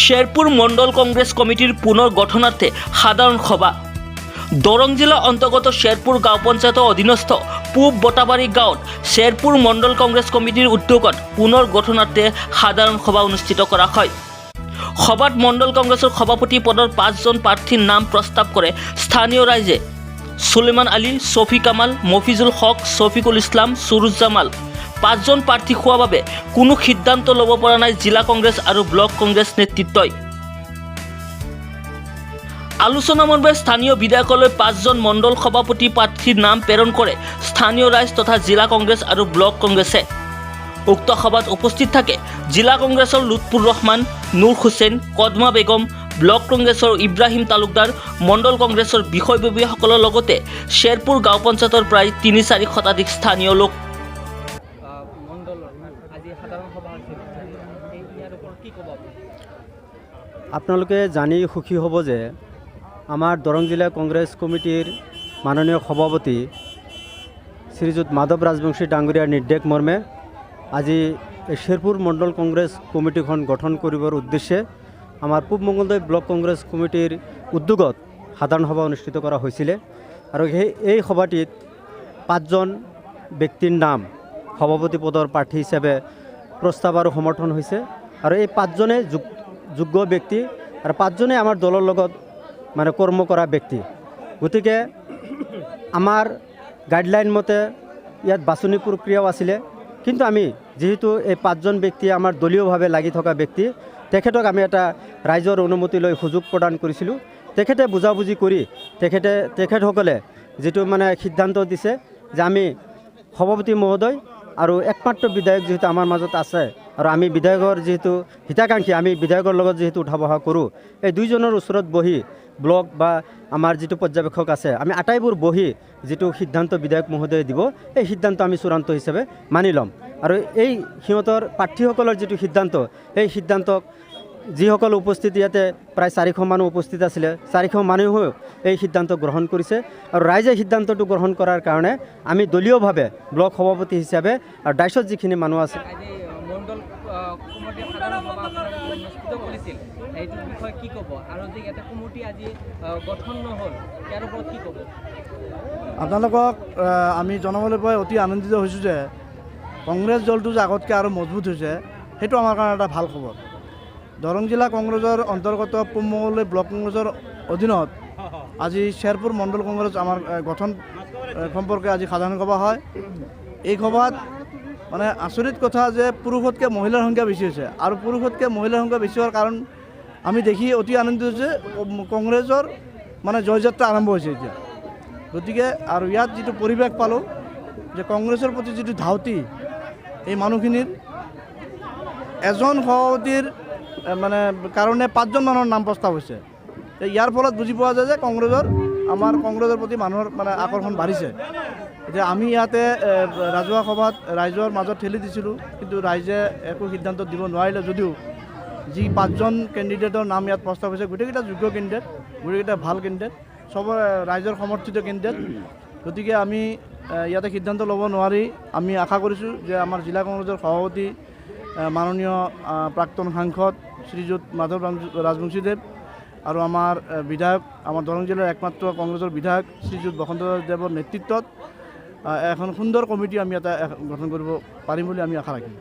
শেৰপুৰ মণ্ডল কংগ্ৰেস কমিটিৰ পুনৰ্গঠনাৰ্থে সাধাৰণ সভা। দৰং জিলা অন্তৰ্গত শেৰপুৰ গাঁও পঞ্চায়েতৰ অধীনস্থ পূব বটাবাড়ি গাঁৱত শেৰপুৰ মণ্ডল কংগ্ৰেস কমিটিৰ উদ্যোগত পুনৰ্গঠনাৰ্থে সাধাৰণ সভা অনুষ্ঠিত কৰা হয়। সভাত মণ্ডল কংগ্ৰেসেৰ সভাপতি পদৰ 5জন প্ৰাৰ্থীৰ নাম প্ৰস্তাৱ কৰে স্থানীয় ৰাইজে। সুলেমান আলী, শফি কামাল, মফিজুল হক, শফিকুল ইছলাম, সুৰুজ্জামাল। 5জন প্ৰাৰ্থী হোৱাৰ বাবে কোনো সিদ্ধান্ত ল'ব পৰা নাই জিলা কংগ্ৰেছ আৰু ব্লক কংগ্ৰেছ নেতৃত্বই। আলোচনা মৰ্মে স্থানীয় বিধায়কলৈ 5জন মণ্ডল সভাপতি প্ৰাৰ্থীৰ নাম প্ৰেৰণ কৰে স্থানীয় ৰাইজ তথা জিলা কংগ্ৰেছ আৰু ব্লক কংগ্ৰেছে। উক্ত সভাত উপস্থিত থাকে জিলা কংগ্ৰেছৰ লুৎফুৰ ৰহমান, নুৰ হুছেইন, কদমা বেগম, ব্লক কংগ্ৰেছৰ ইব্ৰাহিম তালুকদাৰ, মণ্ডল কংগ্ৰেছৰ বিষয়ববীয়াসকলৰ লগতে শেৰপুৰ গাঁও পঞ্চায়তৰ প্ৰায় 3-4 শতাধিক স্থানীয় লোক। আপোনালোকে জানি সুখী হ'ব যে আমাৰ দৰং জিলা কংগ্ৰেছ কমিটিৰ মাননীয় সভাপতি শ্ৰীযুত মাধৱ ৰাজবংশী ডাঙৰীয়াৰ নিৰ্দেশ মৰ্মে আজি শেৰপুৰ মণ্ডল কংগ্ৰেছ কমিটিখন গঠন কৰিবৰ উদ্দেশ্যে আমাৰ পূব মঙ্গলদৈ ব্লক কংগ্ৰেছ কমিটিৰ উদ্যোগত সাধাৰণ সভা অনুষ্ঠিত কৰা হৈছিলে আৰু এই সভাটিত 5জন ব্যক্তিৰ নাম সভাপতি পদৰ প্ৰাৰ্থী হিচাপে প্ৰস্তাৱ আৰু সমৰ্থন হৈছে আৰু এই 5জনে যোগ্য ব্যক্তি আৰু 5জনে আমাৰ দলৰ লগত মানে কৰ্ম কৰা ব্যক্তি। গতিকে আমাৰ গাইডলাইন মতে ইয়াত বাছনি প্ৰক্ৰিয়াও আছিলে, কিন্তু আমি যেহেতু এই 5জন ব্যক্তি আমাৰ দলীয়ভাৱে লাগি থকা ব্যক্তি, তেখেতক আমি এটা ৰাইজৰ অনুমতি লৈ সুযোগ প্ৰদান কৰিছিলোঁ। তেখেতে বুজাবুজি কৰি তেখেতসকলে যিটো মানে সিদ্ধান্ত দিছে যে আমি সভাপতি মহোদয় আৰু একমাত্ৰ বিধায়ক যেহেতু আমাৰ মাজত আছে আৰু আমি বিধায়কৰ যেহেতু হিতাকাংক্ষী, আমি বিধায়কৰ লগত যেহেতু উঠা বহা কৰোঁ, এই 2জনৰ ওচৰত বহি ব্লক বা আমাৰ যিটো পৰ্যবেক্ষক আছে আমি আটাইবোৰ বহি যিটো সিদ্ধান্ত বিধায়ক মহোদয়ে দিব, এই সিদ্ধান্ত আমি চূড়ান্ত হিচাপে মানি ল'ম। আৰু এই সিহঁতৰ প্ৰাৰ্থীসকলৰ যিটো সিদ্ধান্ত, এই সিদ্ধান্তক যিসকল উপস্থিত ইয়াতে প্ৰায় 400 মানুহ উপস্থিত আছিলে, 400 মানুহেও এই সিদ্ধান্ত গ্ৰহণ কৰিছে আৰু ৰাইজে সিদ্ধান্তটো গ্ৰহণ কৰাৰ কাৰণে আমি দলীয়ভাৱে ব্লক সভাপতি হিচাপে আৰু দায়িত্বত যিখিনি মানুহ আছে আপোনালোকক আমি জনাবলৈ পাই অতি আনন্দিত হৈছোঁ যে কংগ্ৰেছ দলটো যে আগতকৈ আৰু মজবুত হৈছে, সেইটো আমাৰ কাৰণে এটা ভাল খবৰ। দৰং জিলা কংগ্ৰেছৰ অন্তৰ্গত পূব মঙ্গলদৈ ব্লক কংগ্ৰেছৰ অধীনত আজি শেৰপুৰ মণ্ডল কংগ্ৰেছ আমাৰ গঠন সম্পৰ্কে আজি সাধাৰণ সভা হয়। এই সভাত মানে আচৰিত কথা যে পুৰুষতকৈ মহিলাৰ সংখ্যা বেছি হৈছে আৰু পুৰুষতকৈ মহিলাৰ সংখ্যা বেছি হোৱাৰ কাৰণ আমি দেখি অতি আনন্দিত যে কংগ্ৰেছৰ মানে জয়যাত্ৰা আৰম্ভ হৈছে এতিয়া। গতিকে আৰু ইয়াত যিটো পৰিৱেশ পালোঁ যে কংগ্ৰেছৰ প্ৰতি যিটো ধাউতি, এই মানুহখিনিৰ এজন সভাপতিৰ মানে কাৰণে 5জন মানুহৰ নাম প্ৰস্তাৱ হৈছে। ইয়াৰ ফলত বুজি পোৱা যায় যে আমাৰ কংগ্ৰেছৰ প্ৰতি মানুহৰ মানে আকৰ্ষণ বাঢ়িছে। এতিয়া আমি ইয়াতে ৰাজহুৱা সভাত ৰাইজৰ মাজত ঠেলি দিছিলোঁ, কিন্তু ৰাইজে একো সিদ্ধান্ত দিব নোৱাৰিলে যদিও যি 5জন কেণ্ডিডেটৰ নাম ইয়াত প্ৰস্তাৱ হৈছে, গোটেইকেইটা যোগ্য কেণ্ডিডেট, গোটেইকেইটা ভাল কেণ্ডিডেট, চবৰ ৰাইজৰ সমৰ্থিত কেণ্ডিডেট। গতিকে আমি ইয়াতে সিদ্ধান্ত ল'ব নোৱাৰি আমি আশা কৰিছোঁ যে আমাৰ জিলা কংগ্ৰেছৰ সভাপতি মাননীয় প্ৰাক্তন সাংসদ শ্ৰীযুত মাধৱ ৰাজবংশীদেৱ আৰু আমাৰ বিধায়ক, আমাৰ দৰং জিলাৰ একমাত্ৰ কংগ্ৰেছৰ বিধায়ক শ্ৰীযুত বসন্ত দেৱৰ নেতৃত্বত এখন সুন্দৰ কমিটি আমি এটা গঠন কৰিব পাৰিম বুলি আমি আশা ৰাখিম।